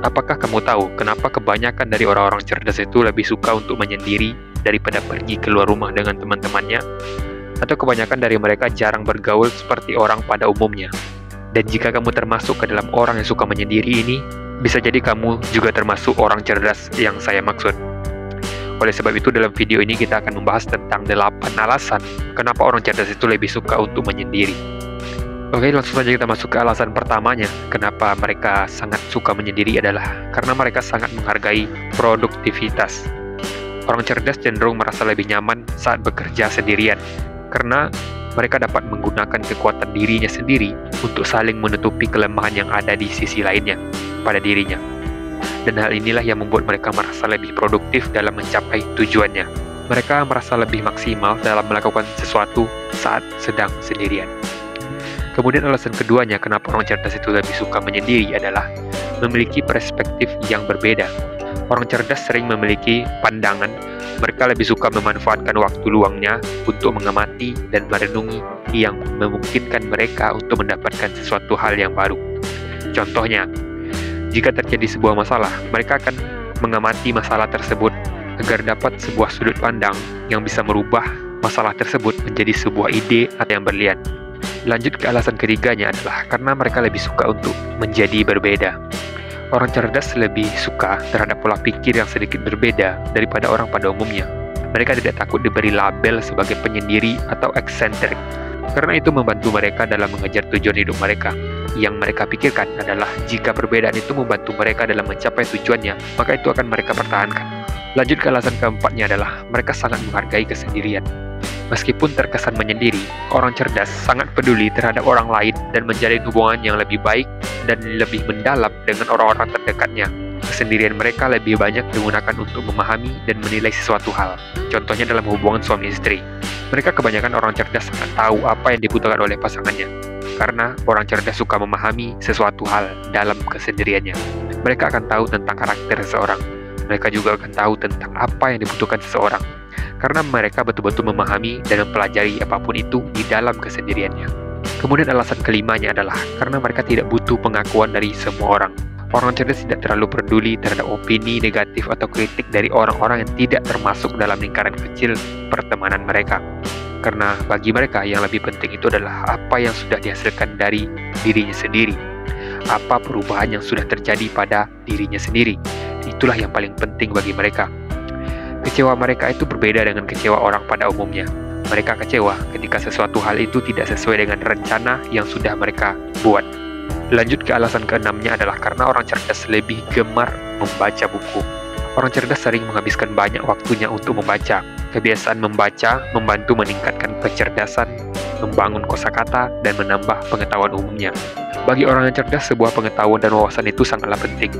Apakah kamu tahu kenapa kebanyakan dari orang-orang cerdas itu lebih suka untuk menyendiri daripada pergi keluar rumah dengan teman-temannya? Atau kebanyakan dari mereka jarang bergaul seperti orang pada umumnya? Dan jika kamu termasuk ke dalam orang yang suka menyendiri ini, bisa jadi kamu juga termasuk orang cerdas yang saya maksud. Oleh sebab itu, dalam video ini kita akan membahas tentang 8 alasan kenapa orang cerdas itu lebih suka untuk menyendiri. Oke, langsung saja kita masuk ke alasan pertamanya. Kenapa mereka sangat suka menyendiri adalah karena mereka sangat menghargai produktivitas. Orang cerdas cenderung merasa lebih nyaman saat bekerja sendirian, karena mereka dapat menggunakan kekuatan dirinya sendiri untuk saling menutupi kelemahan yang ada di sisi lainnya pada dirinya. Dan hal inilah yang membuat mereka merasa lebih produktif dalam mencapai tujuannya. Mereka merasa lebih maksimal dalam melakukan sesuatu saat sedang sendirian. Kemudian alasan keduanya kenapa orang cerdas itu lebih suka menyendiri adalah memiliki perspektif yang berbeda. Orang cerdas sering memiliki pandangan. Mereka lebih suka memanfaatkan waktu luangnya untuk mengamati dan merenungi yang memungkinkan mereka untuk mendapatkan sesuatu hal yang baru. Contohnya, jika terjadi sebuah masalah, mereka akan mengamati masalah tersebut agar dapat sebuah sudut pandang yang bisa merubah masalah tersebut menjadi sebuah ide atau yang berlian. Lanjut ke alasan ketiganya adalah karena mereka lebih suka untuk menjadi berbeda. Orang cerdas lebih suka terhadap pola pikir yang sedikit berbeda daripada orang pada umumnya. Mereka tidak takut diberi label sebagai penyendiri atau eksentrik, karena itu membantu mereka dalam mengejar tujuan hidup mereka. Yang mereka pikirkan adalah jika perbedaan itu membantu mereka dalam mencapai tujuannya, maka itu akan mereka pertahankan. Lanjut ke alasan keempatnya adalah mereka sangat menghargai kesendirian. Meskipun terkesan menyendiri, orang cerdas sangat peduli terhadap orang lain dan menjalin hubungan yang lebih baik dan lebih mendalam dengan orang-orang terdekatnya. Kesendirian mereka lebih banyak digunakan untuk memahami dan menilai sesuatu hal. Contohnya dalam hubungan suami istri. Mereka kebanyakan orang cerdas sangat tahu apa yang dibutuhkan oleh pasangannya, karena orang cerdas suka memahami sesuatu hal dalam kesendiriannya. Mereka akan tahu tentang karakter seseorang. Mereka juga akan tahu tentang apa yang dibutuhkan seseorang, karena mereka betul-betul memahami dan mempelajari apapun itu di dalam kesendiriannya. Kemudian alasan kelimanya adalah karena mereka tidak butuh pengakuan dari semua orang. Orang cerdas tidak terlalu peduli terhadap opini negatif atau kritik dari orang-orang yang tidak termasuk dalam lingkaran kecil pertemanan mereka. Karena bagi mereka yang lebih penting itu adalah apa yang sudah dihasilkan dari dirinya sendiri. Apa perubahan yang sudah terjadi pada dirinya sendiri. Itulah yang paling penting bagi mereka. Kecewa mereka itu berbeda dengan kecewa orang pada umumnya. Mereka kecewa ketika sesuatu hal itu tidak sesuai dengan rencana yang sudah mereka buat. Lanjut ke alasan keenamnya adalah karena orang cerdas lebih gemar membaca buku. Orang cerdas sering menghabiskan banyak waktunya untuk membaca. Kebiasaan membaca membantu meningkatkan kecerdasan, membangun kosakata, dan menambah pengetahuan umumnya. Bagi orang yang cerdas, sebuah pengetahuan dan wawasan itu sangatlah penting.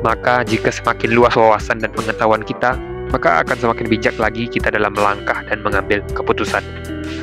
Maka jika semakin luas wawasan dan pengetahuan kita, maka akan semakin bijak lagi kita dalam melangkah dan mengambil keputusan.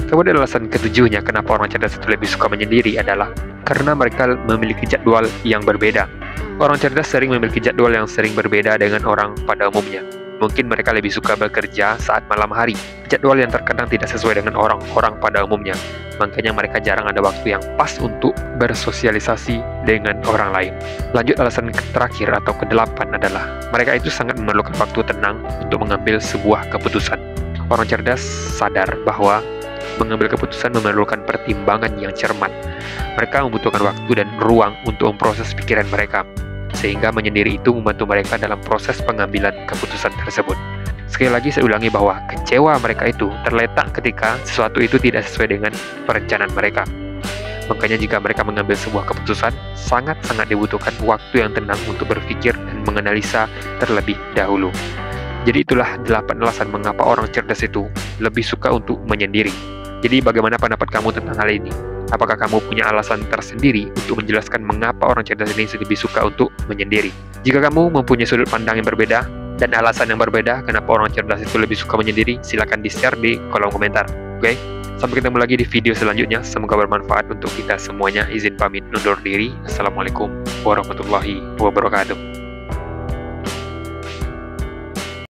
Kemudian alasan ketujuhnya kenapa orang cerdas itu lebih suka menyendiri adalah karena mereka memiliki jadwal yang berbeda. Orang cerdas sering memiliki jadwal yang sering berbeda dengan orang pada umumnya. Mungkin mereka lebih suka bekerja saat malam hari, jadwal yang terkadang tidak sesuai dengan orang-orang pada umumnya. Makanya mereka jarang ada waktu yang pas untuk bersosialisasi dengan orang lain. Lanjut alasan terakhir atau kedelapan adalah mereka itu sangat memerlukan waktu tenang untuk mengambil sebuah keputusan. Orang cerdas sadar bahwa mengambil keputusan memerlukan pertimbangan yang cermat. Mereka membutuhkan waktu dan ruang untuk memproses pikiran mereka, sehingga menyendiri itu membantu mereka dalam proses pengambilan keputusan tersebut. Sekali lagi saya ulangi bahwa kecewa mereka itu terletak ketika sesuatu itu tidak sesuai dengan perencanaan mereka. Makanya jika mereka mengambil sebuah keputusan, sangat-sangat dibutuhkan waktu yang tenang untuk berpikir dan menganalisa terlebih dahulu. Jadi itulah 8 alasan mengapa orang cerdas itu lebih suka untuk menyendiri. Jadi bagaimana pendapat kamu tentang hal ini? Apakah kamu punya alasan tersendiri untuk menjelaskan mengapa orang cerdas ini lebih suka untuk menyendiri? Jika kamu mempunyai sudut pandang yang berbeda dan alasan yang berbeda kenapa orang cerdas itu lebih suka menyendiri, silakan di-share di kolom komentar. Oke? Sampai ketemu lagi di video selanjutnya. Semoga bermanfaat untuk kita semuanya. Izin pamit undur diri. Assalamualaikum warahmatullahi wabarakatuh.